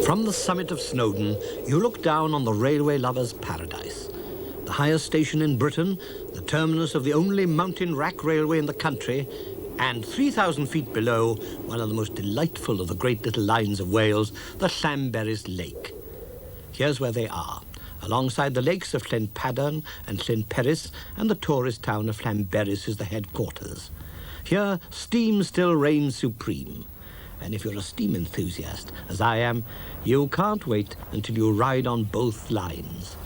From the summit of Snowdon, you look down on the railway lover's paradise. The highest station in Britain, the terminus of the only mountain rack railway in the country, and 3,000 feet below, one of the most delightful of the great little lines of Wales, the Llanberis Lake. Here's where they are, alongside the lakes of Llanberis and Llanberis, and the tourist town of Llanberis is the headquarters. Here, steam still reigns supreme. And if you're a steam enthusiast, as I am, you can't wait until you ride on both lines.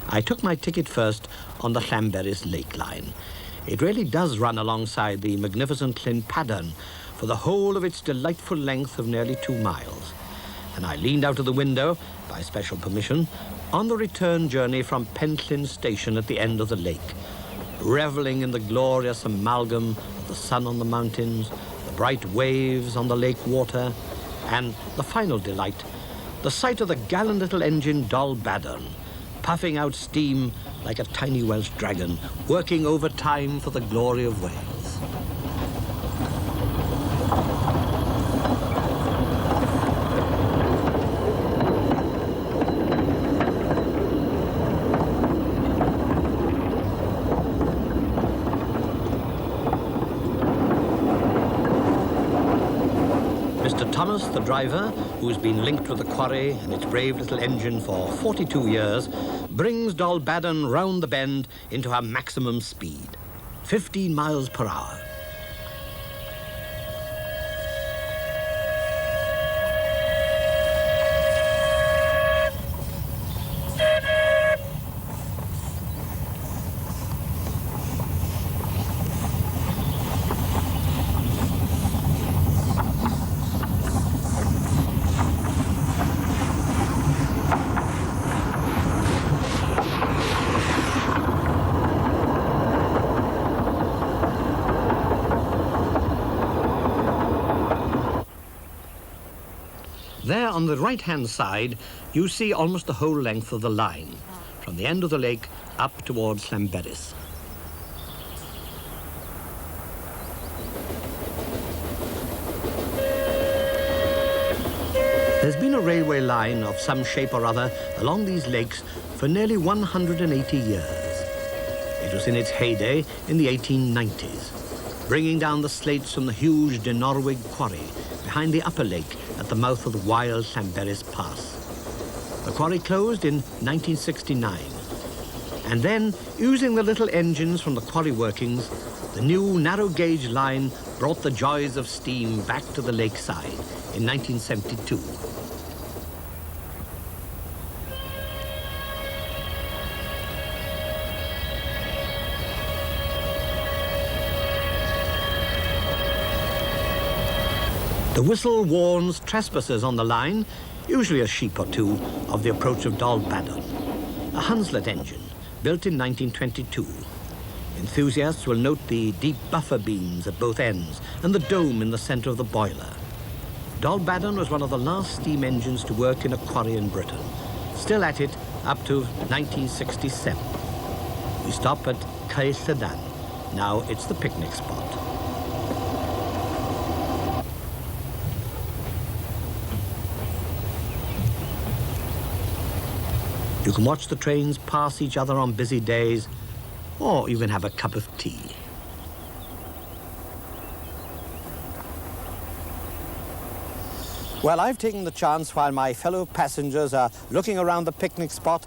I took my ticket first on the Llanberis Lake line. It really does run alongside the magnificent Llanberis for the whole of its delightful length of nearly 2 miles. And I leaned out of the window, by special permission, on the return journey from Penllyn station at the end of the lake, reveling in the glorious amalgam of the sun on the mountains, the bright waves on the lake water, and the final delight, the sight of the gallant little engine Dol Badon, puffing out steam like a tiny Welsh dragon, working overtime for the glory of Wales. Thomas, the driver, who's been linked with the quarry and its brave little engine for 42 years, brings Dol Badon round the bend into her maximum speed, 15 miles per hour. There on the right-hand side, you see almost the whole length of the line, from the end of the lake up towards Llanberis. There's been a railway line of some shape or other along these lakes for nearly 180 years. It was in its heyday in the 1890s, bringing down the slates from the huge Dinorwig quarry behind the upper lake at the mouth of the wild Llanberis Pass. The quarry closed in 1969, and then, using the little engines from the quarry workings, the new narrow gauge line brought the joys of steam back to the lakeside in 1972. The whistle warns trespassers on the line, usually a sheep or two, of the approach of Dol Badon, a Hunslet engine built in 1922. Enthusiasts will note the deep buffer beams at both ends and the dome in the centre of the boiler. Dol Badon was one of the last steam engines to work in a quarry in Britain, still at it up to 1967. We stop at Snowdon. Now it's the picnic spot. You can watch the trains pass each other on busy days, or even have a cup of tea. Well, I've taken the chance while my fellow passengers are looking around the picnic spot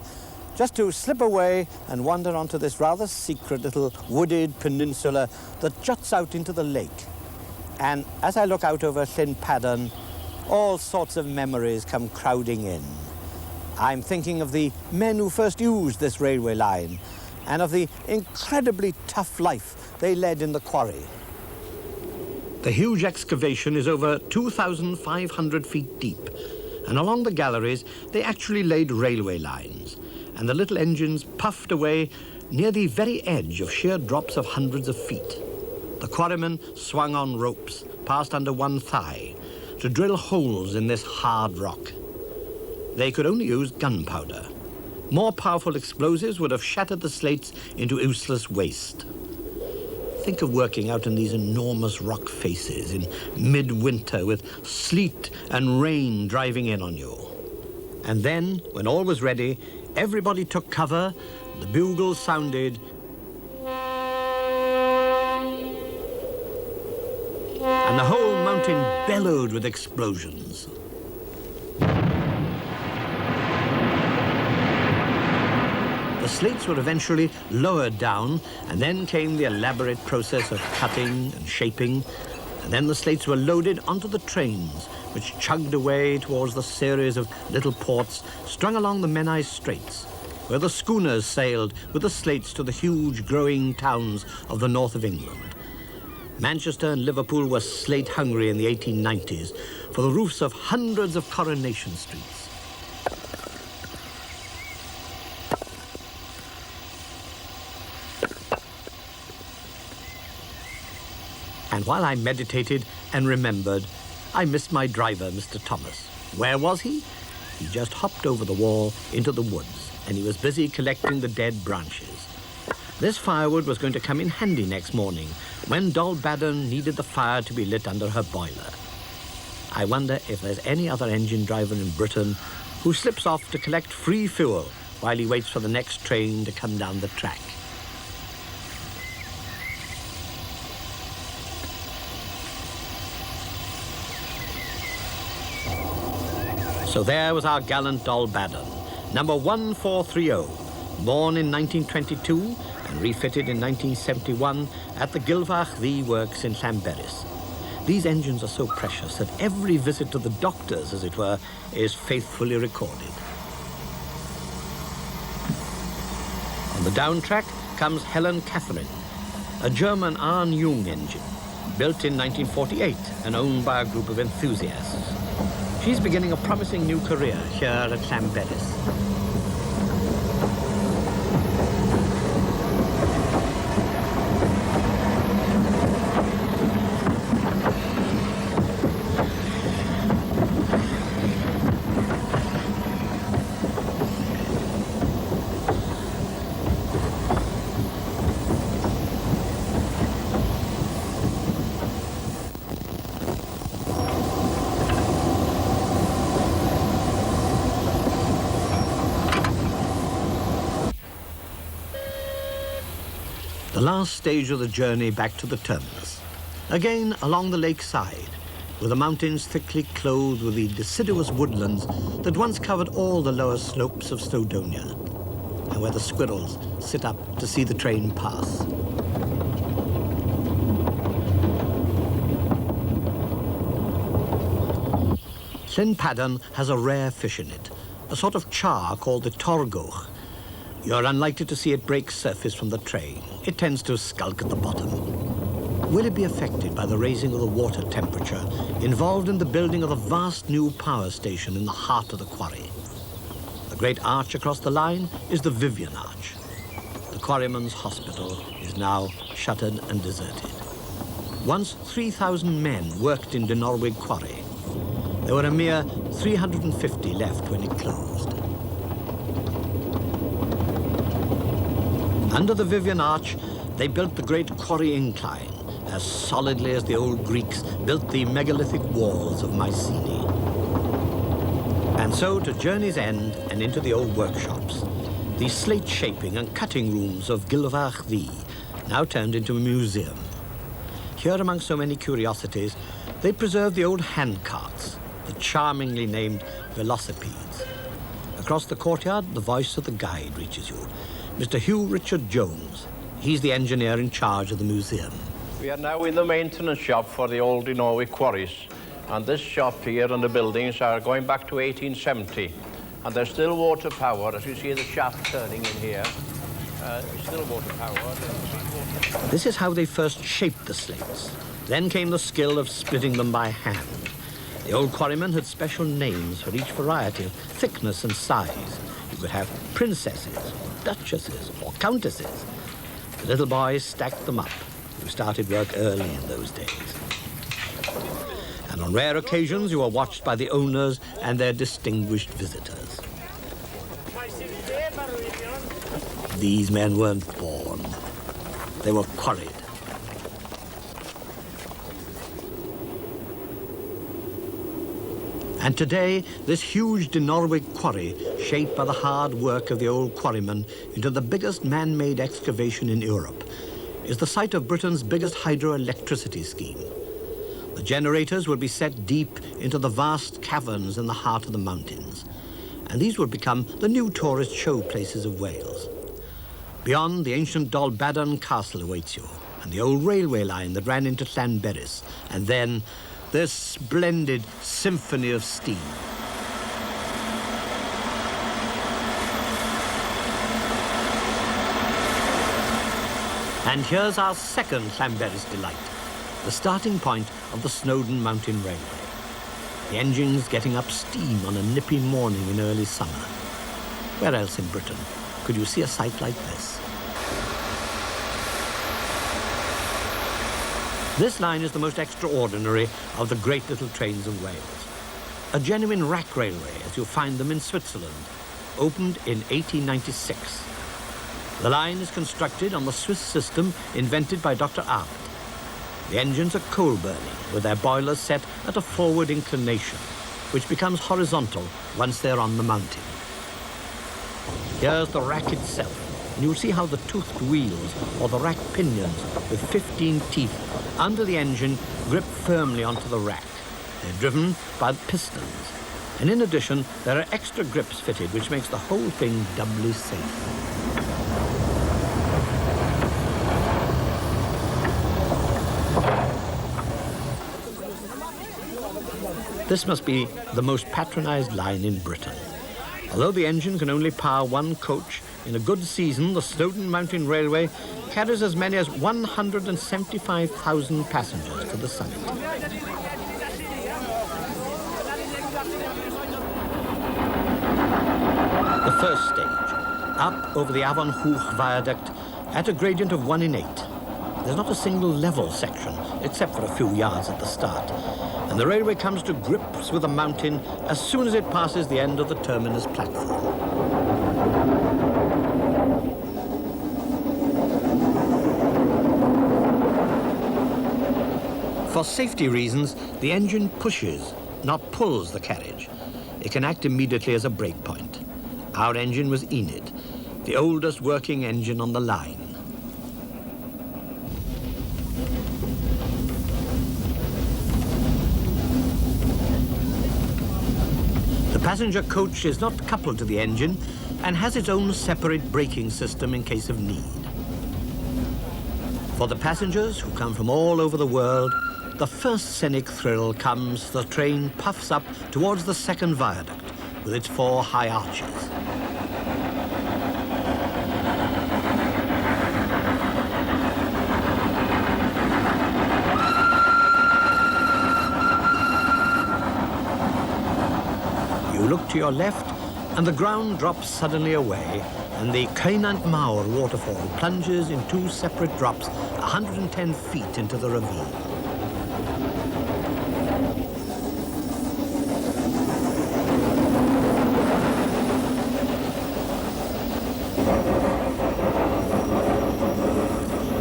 just to slip away and wander onto this rather secret little wooded peninsula that juts out into the lake. And as I look out over Llanberis, all sorts of memories come crowding in. I'm thinking of the men who first used this railway line and of the incredibly tough life they led in the quarry. The huge excavation is over 2,500 feet deep, and along the galleries they actually laid railway lines, and the little engines puffed away near the very edge of sheer drops of hundreds of feet. The quarrymen swung on ropes, passed under one thigh, to drill holes in this hard rock. They could only use gunpowder. More powerful explosives would have shattered the slates into useless waste. Think of working out in these enormous rock faces in midwinter with sleet and rain driving in on you. And then, when all was ready, everybody took cover, the bugles sounded, and the whole mountain bellowed with explosions. The slates were eventually lowered down, and then came the elaborate process of cutting and shaping, and then the slates were loaded onto the trains, which chugged away towards the series of little ports strung along the Menai Straits, where the schooners sailed with the slates to the huge growing towns of the north of England. Manchester and Liverpool were slate hungry in the 1890s for the roofs of hundreds of Coronation Streets. And while I meditated and remembered, I missed my driver, Mr. Thomas. Where was he? He just hopped over the wall into the woods, and he was busy collecting the dead branches. This firewood was going to come in handy next morning when Doll Baden needed the fire to be lit under her boiler. I wonder if there's any other engine driver in Britain who slips off to collect free fuel while he waits for the next train to come down the track. So there was our gallant Doll Baden, number 1430, born in 1922 and refitted in 1971 at the Gilfach Ddu works in Llanberis. These engines are so precious that every visit to the doctors, as it were, is faithfully recorded. On the down track comes Helen Catherine, a German Arn Jung engine, built in 1948 and owned by a group of enthusiasts. She's beginning a promising new career here at Llanberis. The last stage of the journey back to the terminus. Again along the lakeside, with the mountains thickly clothed with the deciduous woodlands that once covered all the lower slopes of Snowdonia, and where the squirrels sit up to see the train pass. Llanberis has a rare fish in it, a sort of char called the torgoch. You're unlikely to see it break surface from the train. It tends to skulk at the bottom. Will it be affected by the raising of the water temperature involved in the building of a vast new power station in the heart of the quarry? The great arch across the line is the Vivian Arch. The quarryman's hospital is now shuttered and deserted. Once 3,000 men worked in Dinorwig quarry. There were a mere 350 left when it closed. Under the Vivian Arch, they built the great quarry incline, as solidly as the old Greeks built the megalithic walls of Mycenae. And so to Journey's End and into the old workshops, the slate shaping and cutting rooms of Gilfach Ddu, now turned into a museum. Here among so many curiosities, they preserve the old hand carts, the charmingly named velocipedes. Across the courtyard, the voice of the guide reaches you. Mr. Hugh Richard Jones. He's the engineer in charge of the museum. We are now in the maintenance shop for the old Dinorwig quarries. And this shop here and the buildings are going back to 1870. And there's still water power, as you see the shaft turning in here. Still water power. This is how they first shaped the slates. Then came the skill of splitting them by hand. The old quarrymen had special names for each variety of thickness and size. You could have princesses, or duchesses, or countesses. The little boys stacked them up, who started work early in those days. And on rare occasions, you were watched by the owners and their distinguished visitors. These men weren't born. They were quarried. And today, this huge Dinorwig quarry, shaped by the hard work of the old quarrymen into the biggest man-made excavation in Europe, is the site of Britain's biggest hydroelectricity scheme. The generators will be set deep into the vast caverns in the heart of the mountains, and these will become the new tourist show places of Wales. Beyond, the ancient Dolbadan Castle awaits you, and the old railway line that ran into Llanberis, and then this splendid symphony of steam. And here's our second Llanberis delight, the starting point of the Snowdon mountain railway. The engines getting up steam on a nippy morning in early summer. Where else in Britain could you see a sight like this? This line is the most extraordinary of the great little trains of Wales. A genuine rack railway, as you'll find them in Switzerland, opened in 1896. The line is constructed on the Swiss system invented by Dr. Art. The engines are coal-burning, with their boilers set at a forward inclination, which becomes horizontal once they're on the mountain. Here's the rack itself, and you'll see how the toothed wheels, or the rack pinions with 15 teeth under the engine, grip firmly onto the rack. They're driven by pistons, and in addition, there are extra grips fitted, which makes the whole thing doubly safe. This must be the most patronized line in Britain. Although the engine can only power one coach, in a good season, the Snowdon Mountain Railway carries as many as 175,000 passengers to the summit. The first stage, up over the Avon Hwch viaduct at a gradient of 1 in 8. There's not a single level section, except for a few yards at the start, and the railway comes to grips with the mountain as soon as it passes the end of the terminus platform. For safety reasons, the engine pushes, not pulls the carriage. It can act immediately as a brake point. Our engine was Enid, the oldest working engine on the line. The passenger coach is not coupled to the engine and has its own separate braking system in case of need. For the passengers who come from all over the world, the first scenic thrill comes as the train puffs up towards the second viaduct with its 4 high arches. You look to your left and the ground drops suddenly away and the Cainant Mawr waterfall plunges in 2 separate drops 110 feet into the ravine.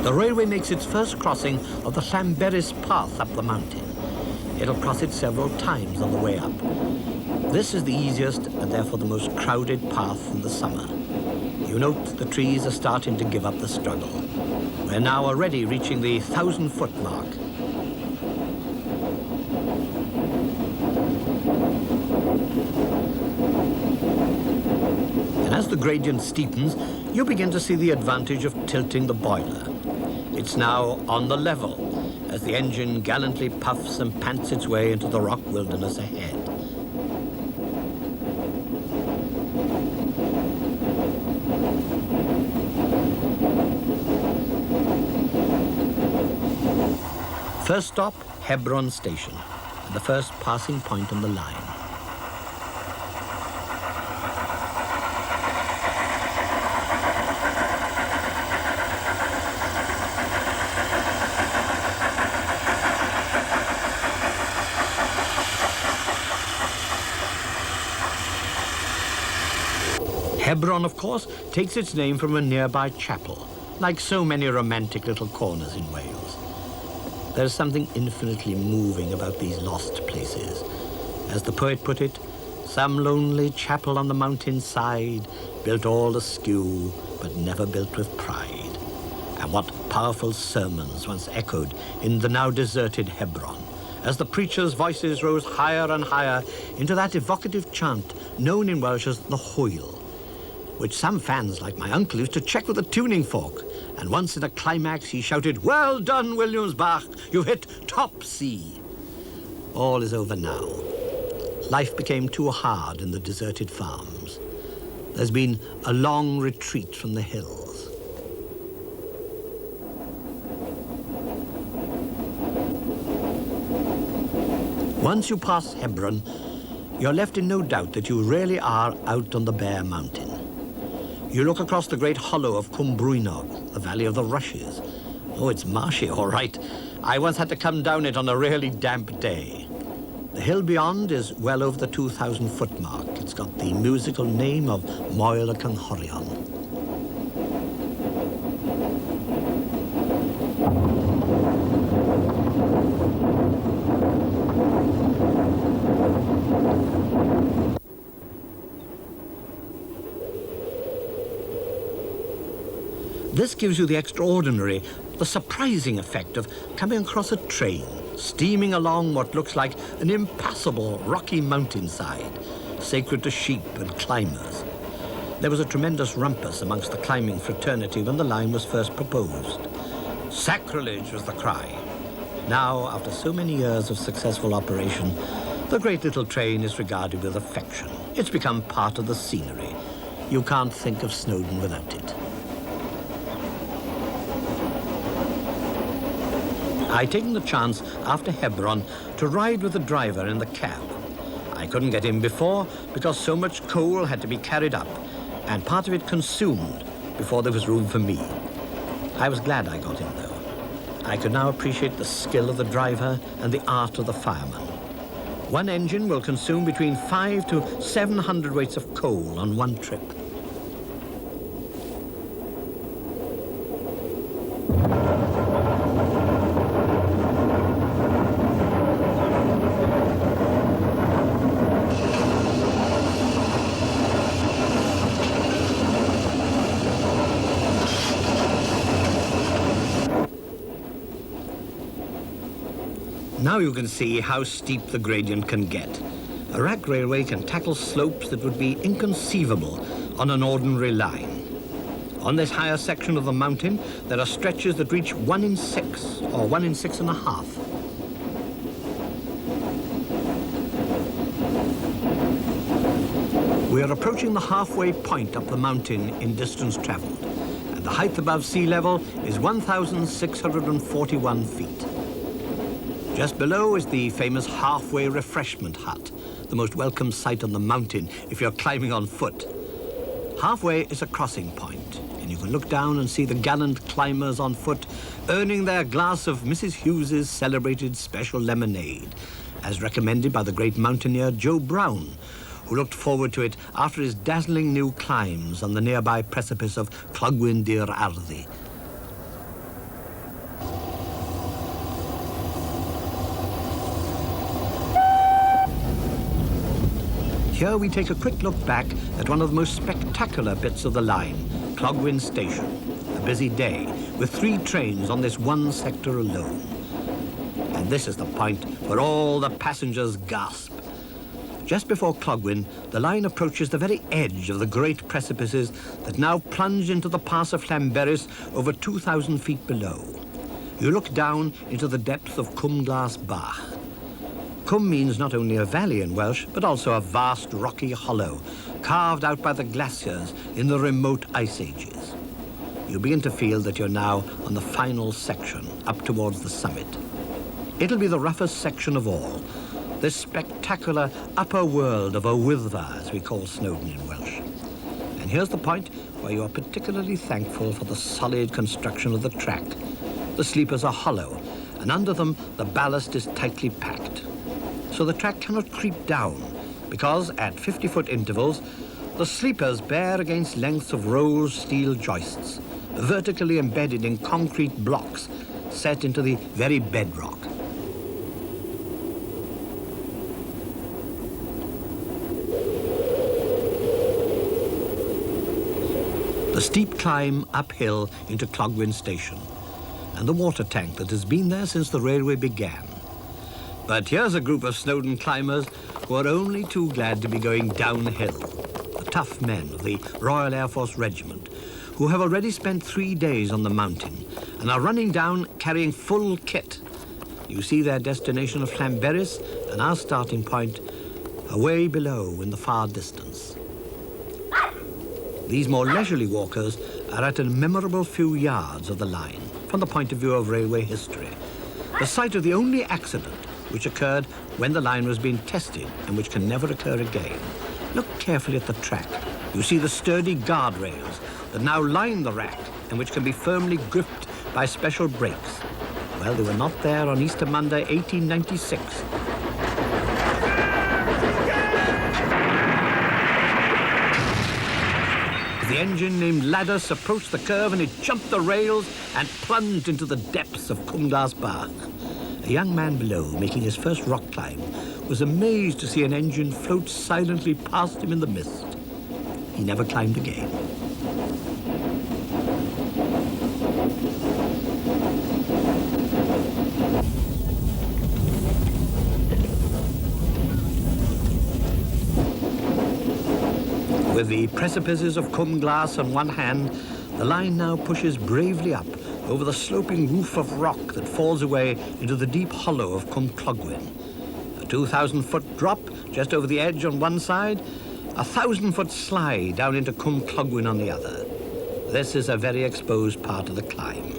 The railway makes its first crossing of the Llanberis path up the mountain. It'll cross it several times on the way up. This is the easiest and therefore the most crowded path in the summer. You note the trees are starting to give up the struggle. We're now already reaching the 1,000-foot mark. And as the gradient steepens, you begin to see the advantage of tilting the boiler. It's now on the level, as the engine gallantly puffs and pants its way into the rock wilderness ahead. First stop, Hebron Station, the first passing point on the line. Hebron, of course, takes its name from a nearby chapel, like so many romantic little corners in Wales. There is something infinitely moving about these lost places. As the poet put it, some lonely chapel on the mountainside, built all askew, but never built with pride. And what powerful sermons once echoed in the now deserted Hebron, as the preachers' voices rose higher and higher into that evocative chant known in Welsh as the Hwyl, which some fans, like my uncle, used to check with a tuning fork. And once in a climax, he shouted, "Well done, Williams-Bach, you've hit top C." All is over now. Life became too hard in the deserted farms. There's been a long retreat from the hills. Once you pass Hebron, you're left in no doubt that you really are out on the bare mountain. You look across the great hollow of Cwmbrynog, the Valley of the Rushes. Oh, it's marshy, all right. I once had to come down it on a really damp day. The hill beyond is well over the 2,000-foot mark. It's got the musical name of Moel y Cynghorion. This gives you the extraordinary, the surprising effect of coming across a train, steaming along what looks like an impassable rocky mountainside, sacred to sheep and climbers. There was a tremendous rumpus amongst the climbing fraternity when the line was first proposed. Sacrilege was the cry. Now, after so many years of successful operation, the great little train is regarded with affection. It's become part of the scenery. You can't think of Snowdon without it. I'd taken the chance after Hebron to ride with the driver in the cab. I couldn't get in before because so much coal had to be carried up and part of it consumed before there was room for me. I was glad I got in though. I could now appreciate the skill of the driver and the art of the fireman. One engine will consume between 500 to 700 weights of coal on one trip. Now you can see how steep the gradient can get. A rack railway can tackle slopes that would be inconceivable on an ordinary line. On this higher section of the mountain, there are stretches that reach 1 in 6 or 1 in 6.5. We are approaching the halfway point up the mountain in distance traveled, and the height above sea level is 1,641 feet. Just below is the famous halfway refreshment hut, the most welcome sight on the mountain if you're climbing on foot. Halfway is a crossing point, and you can look down and see the gallant climbers on foot earning their glass of Mrs. Hughes's celebrated special lemonade, as recommended by the great mountaineer Joe Brown, who looked forward to it after his dazzling new climbs on the nearby precipice of Clogwyn Dir Arddi. Here we take a quick look back at one of the most spectacular bits of the line, Clogwyn Station. A busy day with 3 trains on this one sector alone. And this is the point where all the passengers gasp. Just before Clogwyn, the line approaches the very edge of the great precipices that now plunge into the pass of Llanberis over 2,000 feet below. You look down into the depths of Cwmglas Bach. Cwm means not only a valley in Welsh, but also a vast rocky hollow, carved out by the glaciers in the remote ice ages. You begin to feel that you're now on the final section, up towards the summit. It'll be the roughest section of all, this spectacular upper world of Wynford, as we call Snowdon in Welsh. And here's the point where you are particularly thankful for the solid construction of the track. The sleepers are hollow, and under them the ballast is tightly packed. So the track cannot creep down, because at 50-foot intervals, the sleepers bear against lengths of rolled steel joists, vertically embedded in concrete blocks set into the very bedrock. The steep climb uphill into Clogwyn Station, and the water tank that has been there since the railway began. But here's a group of Snowdon climbers who are only too glad to be going downhill. The tough men of the Royal Air Force Regiment, who have already spent 3 days on the mountain and are running down carrying full kit. You see their destination of Llanberis and our starting point away below in the far distance. These more leisurely walkers are at a memorable few yards of the line from the point of view of railway history, the site of the only accident which occurred when the line was being tested and which can never occur again. Look carefully at the track. You see the sturdy guardrails that now line the rack and which can be firmly gripped by special brakes. Well, they were not there on Easter Monday, 1896. The engine named Llanberis approached the curve and it jumped the rails and plunged into the depths of Cwmglas Bach. A young man below, making his first rock climb, was amazed to see an engine float silently past him in the mist. He never climbed again. With the precipices of Cwmglas on one hand, the line now pushes bravely up over the sloping roof of rock that falls away into the deep hollow of Cwm Clogwyn. A 2,000-foot drop just over the edge on one side, a 1,000-foot slide down into Cwm Clogwyn on the other. This is a very exposed part of the climb.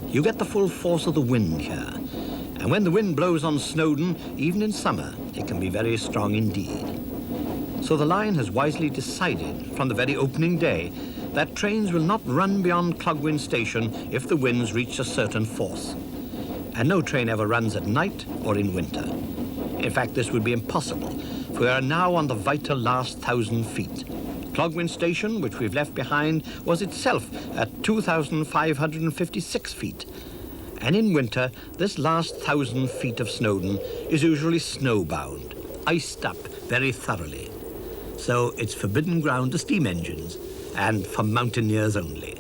You get the full force of the wind here, and when the wind blows on Snowdon, even in summer, it can be very strong indeed. So the line has wisely decided from the very opening day that trains will not run beyond Clogwyn Station if the winds reach a certain force. And no train ever runs at night or in winter. In fact, this would be impossible, for we are now on the vital last 1,000 feet. Clogwyn Station, which we've left behind, was itself at 2,556 feet. And in winter, this last 1,000 feet of Snowdon is usually snowbound, iced up very thoroughly. So it's forbidden ground to steam engines, and for mountaineers only.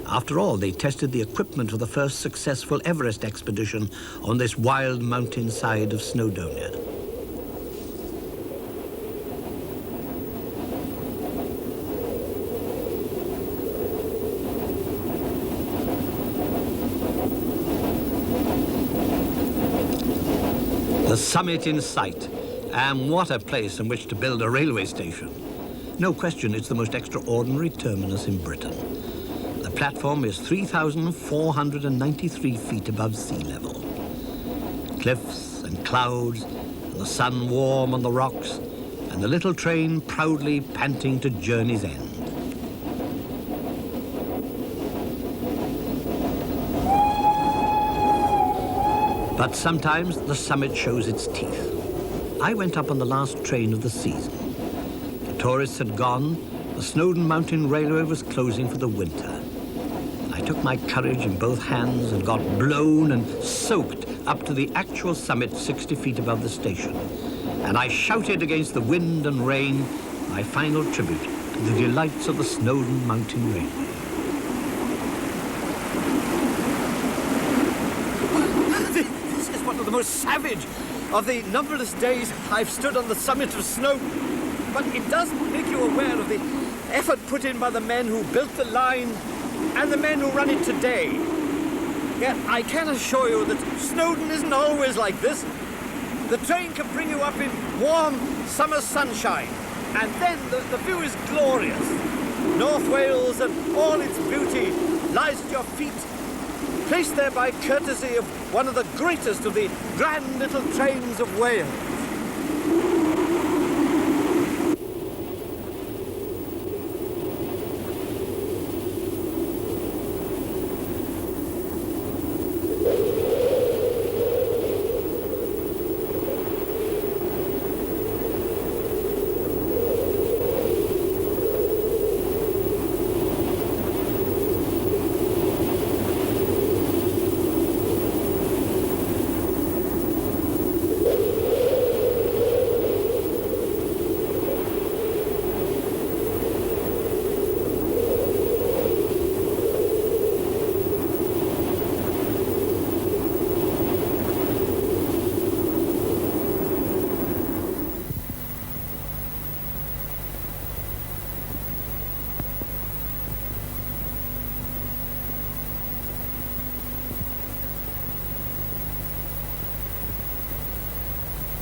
After all, they tested the equipment for the first successful Everest expedition on this wild mountainside of Snowdonia. The summit in sight, and what a place in which to build a railway station. No question, it's the most extraordinary terminus in Britain. The platform is 3,493 feet above sea level. Cliffs and clouds, and the sun warm on the rocks, and the little train proudly panting to journey's end. But sometimes the summit shows its teeth. I went up on the last train of the season. The tourists had gone, the Snowdon Mountain Railway was closing for the winter. I took my courage in both hands and got blown and soaked up to the actual summit 60 feet above the station. And I shouted against the wind and rain my final tribute to the delights of the Snowdon Mountain Railway. This is one of the most savage of the numberless days I've stood on the summit of Snowdon. But it does make you aware of the effort put in by the men who built the line and the men who run it today. Yet I can assure you that Snowdon isn't always like this. The train can bring you up in warm summer sunshine, and then the view is glorious. North Wales and all its beauty lies at your feet, placed there by courtesy of one of the greatest of the grand little trains of Wales.